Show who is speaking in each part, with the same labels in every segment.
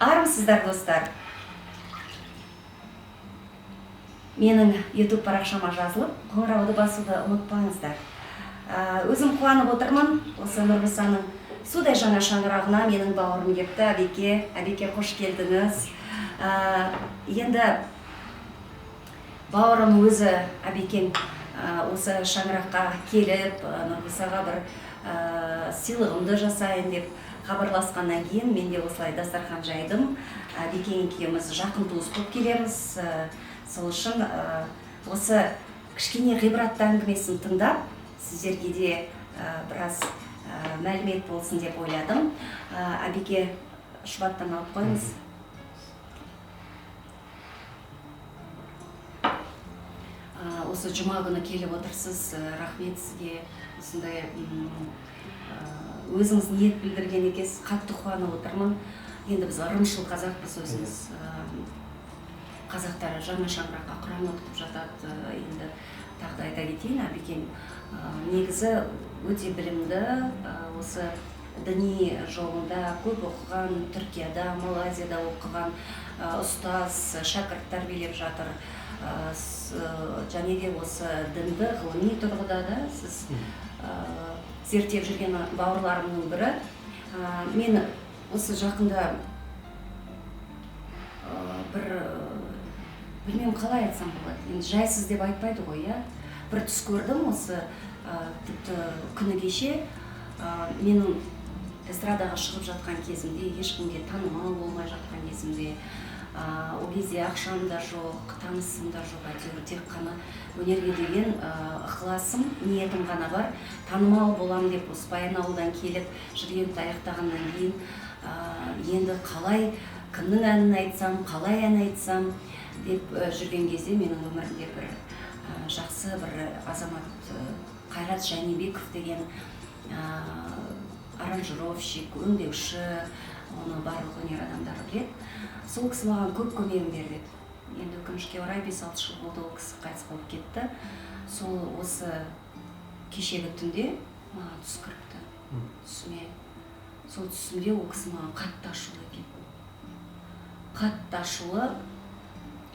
Speaker 1: Армысыздар, достар. Менің YouTube парақшама жазылып, қоңырауды басуды ұмытпаңыздар. Өзім қуанып отырмын. Осы Нұрмысаның судай жаңа шаңырағына менің бауырым кепті. Әбеке, қош келдіңіз. Енді бауырым өзі, Әбекем, осы шаңыраққа келіп, Нұрмысаға бір сыйлығымды жасайын деп хабарласқаннан кейін мен де осылай дастархан жайдым. Әбекең екеуміз жақын туыс болып келеміз. Сол үшін осы кішкене ғибратты әңгімесін тыңдап, сіздерге де біраз мәлімет болсын деп ойладым. Әбеке, шұбаттан алып қойыңыз. Осы жұма күні келіп отырсыз, рахмет сізге. Осындай өзіңіз ниет білдірген екенсіз, қатты қуанып отырмын. Енді біз ырымшыл қазақпыз, өзіміз қазақтар жаңа шаңыраққа құран оқытып жатады. Енді тағы айта кетейін, Әбекем негізі өте білімді, осы діни жолында көп оқыған, Түркияда, Малайзияда оқыған ұстаз, шәкірт тәрбиелеп жатыр. Және де осы дінді ғылыми тұрғыда да сіз зерттеп жүрген бауырларымның бірі. Мен осы жақында бір, білмем қалай айтсам болады, енді жайсыз деп айтпайды ғой, бір түс көрдім осы тіпті күні кеше. Менің эстрадаға шығып жатқан кезімде, ешкімге танымал болмай жатқан кезімде, ол кезде ақшам да жоқ, танысым да жоқ, әйтеуір тек қана өнерге деген ықыласым, ниетім ғана бар. Танымал болам деп осы Баянауылдан келіп жүргенімді аяқтағаннан кейін енді қалай, кімнің әнін айтсам, қалай ән айтсам деп жүрген кезде менің өмірімде бір жақсы бір азамат Қайрат Жәнібеков деген аранжировщик, өңдеуші, оны барлық өнер адамдары біледі. Сол кісі маған көп көмегін берді. Енді өкінішке орай 5-6 жыл болды ол кісі қайтыс болып кетті. Сол осы кешегі түнде маған түс кіріпті түсіме. Сол түсімде ол кісі маған қатты ашулы екен. Қатты ашулы.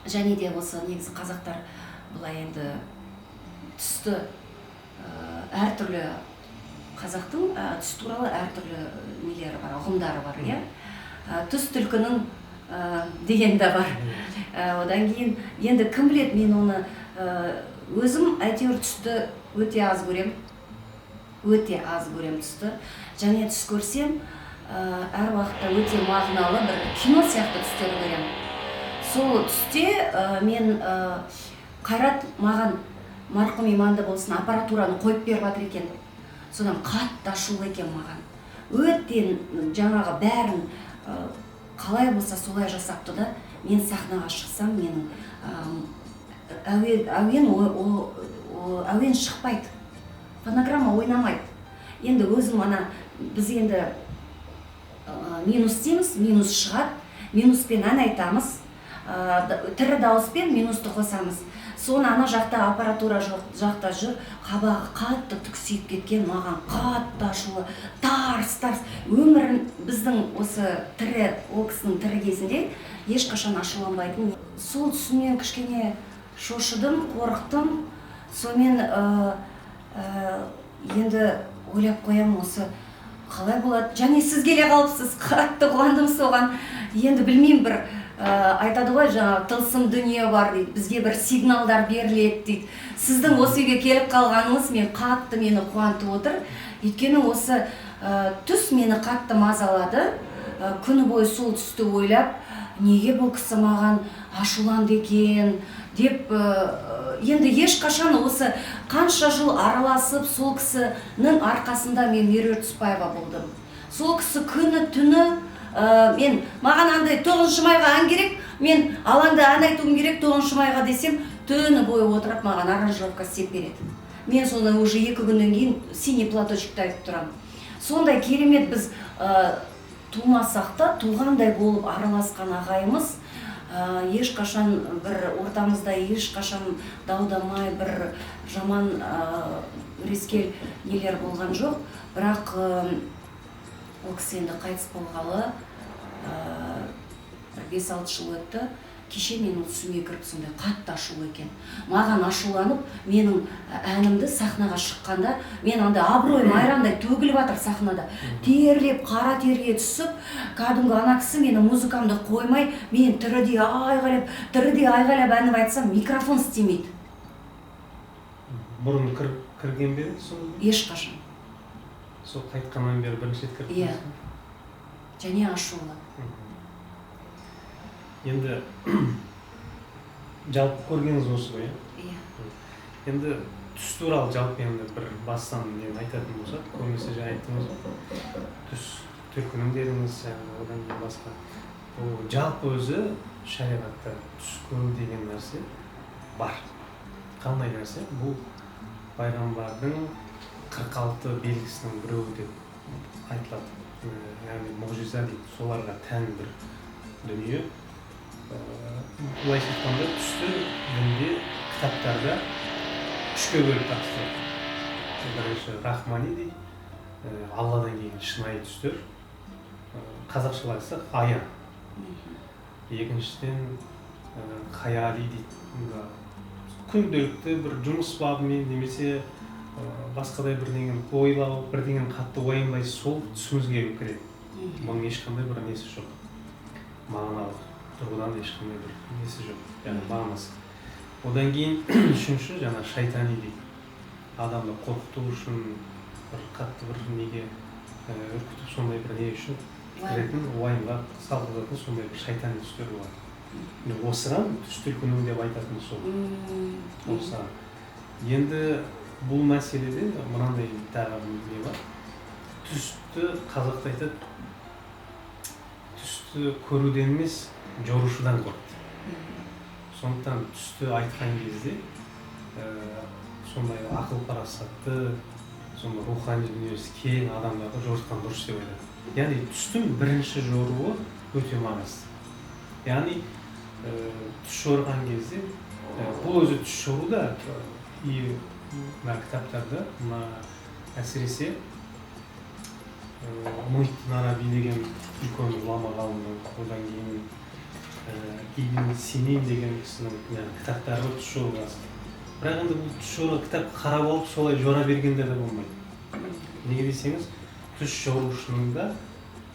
Speaker 1: Және де осы негізі қазақтар былай енді түсті әртүрлі, қазақтың түс туралы әртүрлі нелері бар, ұғымдары бар, түс түлкінің деген де бар. Одан кейін енді кім біледі, мен оны өзім әйтеуір түсті өте аз көрем. Өте аз көрем түсті. Және түс көрсем, әр уақытта өте мағыналы бір кино сияқты түстерді көрем. Сол түсте мен Қайрат маған, марқұм иманды болсын, аппаратураны қойып беріп жатыр екен. Содан қатты ашулы екен маған. Өте жаңағы бәрін қалай болса солай жасапты да, мен сахнаға шықсам, менің әуен шықпайды, фонограмма ойнамайды. Енді өзім біз енді минус дейміз, минус шығады, минуспен ән айтамыз, тірі дауыспен минусты қосамыз. Соны ана жақта аппаратура жақта жүр, қабағы қатты түксиіп кеткен, маған қатты ашулы, тарс. Өмірін біздің осы тірі, ол кісінің тірі кезінде ешқашан ашуланбайтын. Сол түсінен кішкене шошыдым, қорықтым. Сонымен енді ойлап қоям, осы қалай болады. Және сіз келе қалыпсыз, қатты қуандым соған. Енді білмеймін, бір айтады ғой, жаңа тылсым дүние бар дейді, бізге бір сигналдар беріледі дейді. Сіздің осы үйге келіп қалғаныңыз қатты мені қуантып отыр. Өйткені осы түс мені қатты мазалады. Күні бойы сол түсті ойлап, неге бұл кісі маған ашуланды екен деп, енді ешқашан осы қанша жыл араласып, сол кісінің арқасында мен Меруерт Түспаева болдым. Сол кісі күні түні маған андай 9 майға ән керек, мен алаңда ән айтуым керек 9 майға десем, түні бойы отырып маған аранжировка істеп береді. Мен соны уже 2 күннен кейін синий платочкты айтып тұрам. Сондай керемет, біз тумасақ та туғандай болып араласқан ағайымыз, ешқашан бір ортамызда ешқашан даудамай, бір жаман өрескел нелер болған жоқ. Бірақ ол кісі енді қайтыс болғалы бір 5-6 жыл өтті. Кеше менің түсіме кіріп сондай қатты ашулы екен. Маған ашуланып, менің әнімді сахнаға шыққанда, мен андай абыройым айрандай төгіліп жатыр сахнада. Терлеп, қара терге түсіп, кәдімгі ана кісі менің музыкамды қоймай, мен тірідей айғайлап әніп айтсам, микрофон істемейді.
Speaker 2: Бұрын кірген бе сол?
Speaker 1: Ешқашан.
Speaker 2: Сол қайтқаннан бері бірінші рет кіріп
Speaker 1: Иә. Және ашулы.
Speaker 2: Енді жалпы көргеніңіз осы ғой,
Speaker 1: Иә.
Speaker 2: Енді түс туралы жалпы енді бір бастан айтатын болсақ, көбінесе жаңа айттыңыз ғой, түс төркінім дедіңіз, одан кейін басқа. Ол жалпы өзі шариғатта түс көру деген нәрсе бар. Қандай нәрсе? Бұл пайғамбардың 46 белгісінің біреуі деп айтылады. Яғни мұғжиза дейді, соларға тән бір дүние. Былайша айтқанда түсті дінде кітаптарда 3-ке бөліп тапсырады. Бірінші рахмани дейді, алладан келген шынайы түстер. Қазақшалай айтсақ аян. Екіншіден қаяли дейді. Күнделікті бір жұмыс бабымен немесе басқадай бірдеңені ойлау, бірдеңені қатты уайымдай сол түсімізге кіреді. Бұның ешқандай бір несі жоқ. Мағыналық тұрғыдан ешқандай бір несі жоқ, яғни мағынасы. Одан кейін үшінші жаңа шайтани дейді. Адамды қорқыту үшін бір қатты бір неге үркітіп сондай бір не үшін кіретін, уайымға салғызатын сондай бір шайтани түстер болады. Осыған түс төркінім деп айтатын сол. Осыған. Енді бұл мәселеде мынандай тағы не бар. Түсті қазақта айтады, түсті көруден емес, жорушыдан қорқады. Сондықтан түсті айтқан кезде сондай ақыл парасатты, сондай рухани дүниесі кең адамдарды жорытқан дұрыс деп айтады. Яғни түстің бірінші жоруы өте маңызды. Яғни түс жорған кезде, бұл өзі түс жоруда кітаптарда әсіресе Мұхитдин Араби деген үлкен ғұлама ғалымның, одан кейін Ибн Сина деген кісінің кітаптары түс жорғасы. Бірақ енді бұл түс жорға кітап қарап алып солай жора бергендер де болмайды. Неге десеңіз, түс жорушының да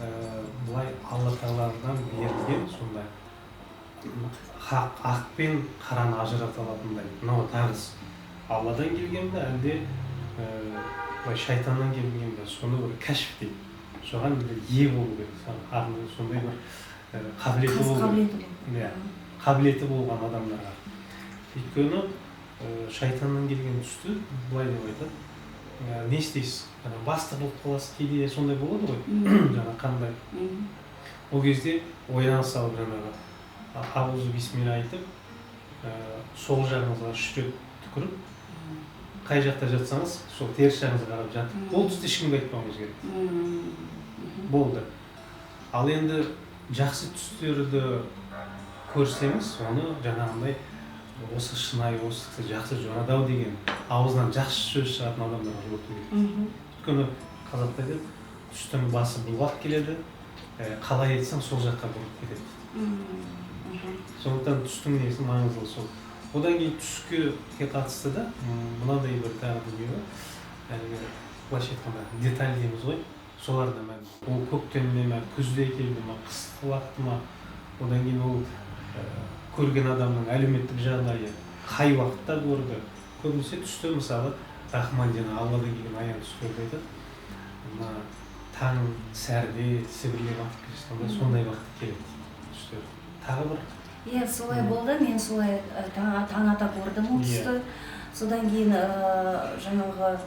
Speaker 2: бұлай Алла Тағаладан берілген сондай ақ пен қараны ажырата алатындай. Мынау нағыз Алладан келген бе, әлде шайтаннан келген бе, соны бір кәшф дейді. Соған ие болу керек. Сондай бір қабілеті болған адамдарға. Өйткені шайтаннан келген түсті былай деп айтады. Не істейсіз? Бастық болып қаласыз, кейде сондай болады ғой. Жаңа қандай. Ол кезде ойлана салып жаңағы ауызы бисмилля айтып, сол жағыңызға 3 рет түкіріп, қай жақта жатсаңыз, сол теріс жағыңызға қарап жатып, ол түсті ешкімге айтпауыңыз керек. Болды. Ал енді жақсы түстерді көрсеңіз, оны жаңағындай осы шынайы, осы жақсы жорады-ау деген ауыздан жақсы сөз шығатын адамдарға жорту керек. Өйткені қазақта айтады, түстің басы бұлғап келеді, қалай етсең сол жаққа бұрып кетеді. Сондықтан түстің несі маңызды сол. Одан кейін түске қатысты да мынандай бір тағы дүние бар. Былайша айтқанда деталь дейміз ғой. Солар да мән. Ол көктемде ме, күзде келді ме, қысқы уақыты ма, одан кейін ол көрген адамның әлеуметтік жағдайы қай уақытта көрді. Көбінесе түсте мысалы Рахман және Алладан келген аян түстерді айтады. Таң сәрде, сібірлеп атып келе жатқанда сондай уақыт келеді түстер. Тағы бір
Speaker 1: Иә, солай болды. Мен солай таң ата көрдім ол түсті. Содан кейін жаңағы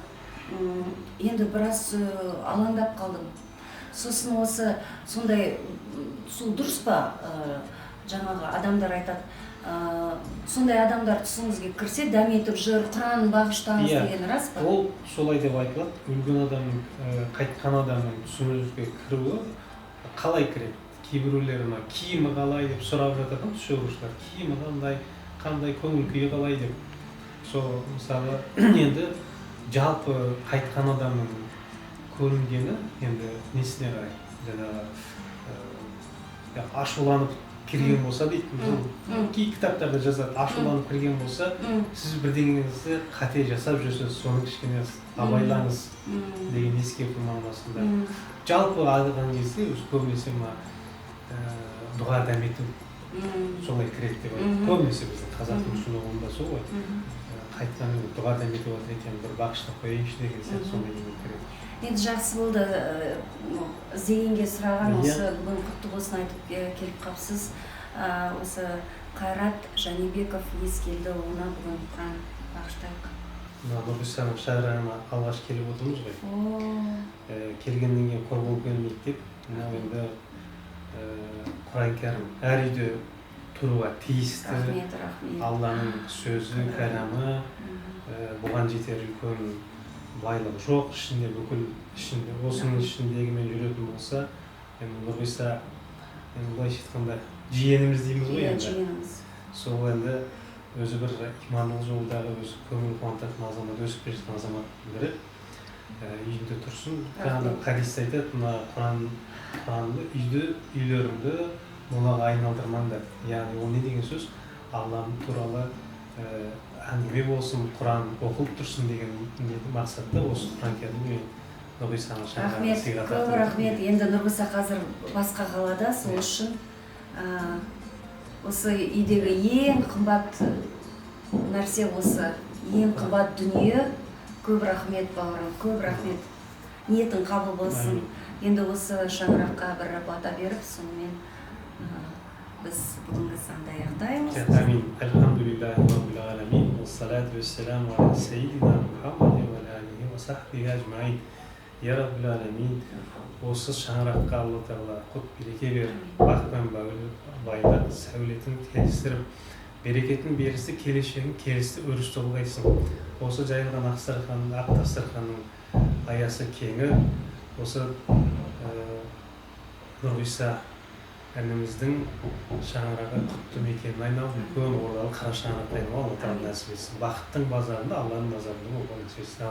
Speaker 1: енді біраз алаңдап қалдым. Сосын осы сондай сол дұрыс па? Жаңағы адамдар айтады, сондай адамдар түсіңізге кірсе дәметіп жүр, Құран бағыштаңыз деген рас па?
Speaker 2: Ол солай деп айтылады. Өлген адамның, қайтқан адамның түсіңізге кіруі қалай кіреді? Кейбіреулері киімі қалай деп сұрап жататын түс жорушылар. Киімі қандай көңіл күйі қалай деп. Сол мысалы енді жалпы қайтқан адамның көрінгені енді несіне қарай. Жаңағы ашуланып кірген болса дейді, кей кітаптарда жазады, ашуланып кірген болса, сіз бірдеңеңізді қате жасап жүрсіз, соны кішкене абайлаңыз деген ескерту мағынасында. Жалпы алған кезде көбінесе мына дұға дәмету солай кіреді деп айтады. Көбінесе біздің қазақтың ұсынуында сол ғой. Қайтқанмен дұға дәметіп отыр екен, бір бағыштап қояйыншы деген сияқты сондай немен кіреді.
Speaker 1: Енді жақсы болды, іздегенге сұраған, осы бүгін құтты болсын айтып келіп қапсыз. Осы Қайрат Жәнібеков Ескелді ұлына бүгін Құран бағыштайық.
Speaker 2: Нұрғисаның шағырағына алғаш келіп отырмыз ғой. Келгеннен кейін қор болып келмейді деп, мынау енді Құран кәрім әр үйде тұруға тиісті.
Speaker 1: Рахмет.
Speaker 2: Алланың сөзі, кәламы, бұған жетер үлкен байлығы жоқ, ішінде бүкіл ішінде, осының ішіндегімен жүретін болса, енді Нұрғиса, былайша айтқанда жиеніміз дейміз ғой енді.
Speaker 1: Жиеніміз.
Speaker 2: Сол енді өзі бір имандылық жолдағы өзі көңіл қуантатын азамат, өсіп келе жатқан азаматтың бірі. Үйінде тұрсын, хадисте айтады, мына Құранды үйлеріңді молаға айналдырмаңдар. Яғни ол не деген сөз? Аллам туралы әңгіме болсын, Құран оқылып тұрсын деген мақсатта осы Құран кәрімді Нұрғисаның шаңырағына сыйға тартып.
Speaker 1: Көп рахмет. Енді Нұрғиса қазір басқа қалада, сол үшін осы үйдегі ең қымбат нәрсе осы, ең қымбат дүние. Көп рахмет бауырым, көп рахмет. Ниетің қабыл болсын. Енді осы шаңыраққа бір бата беріп, сонымен біз бүгінгі санды аяқтаймыз.
Speaker 2: Амин. Элхамдулиллахи раббил аламин. Вассалату вассаламу аля саййидина Мухаммадин ва алихи ва сахбихи ажмаин. Я раббил аламин. Осы шаңыраққа Алла Тағала құт береке беріп, бақ пен байлық сәулетін келістіріп, берекетін берісті, келешегін келісті өрісті ұлғайсын. Осы жайылған ақ дастарханның аясы кеңі, осы Нұрғиса әніміздің шаңырағы құтты мекенін айналып, үлкен ордалы қара шаңыраққа айналып, Алла Тағала нәсіп етсін. Бақыттың базарында, Алланың базарында болған нәсіп етсін.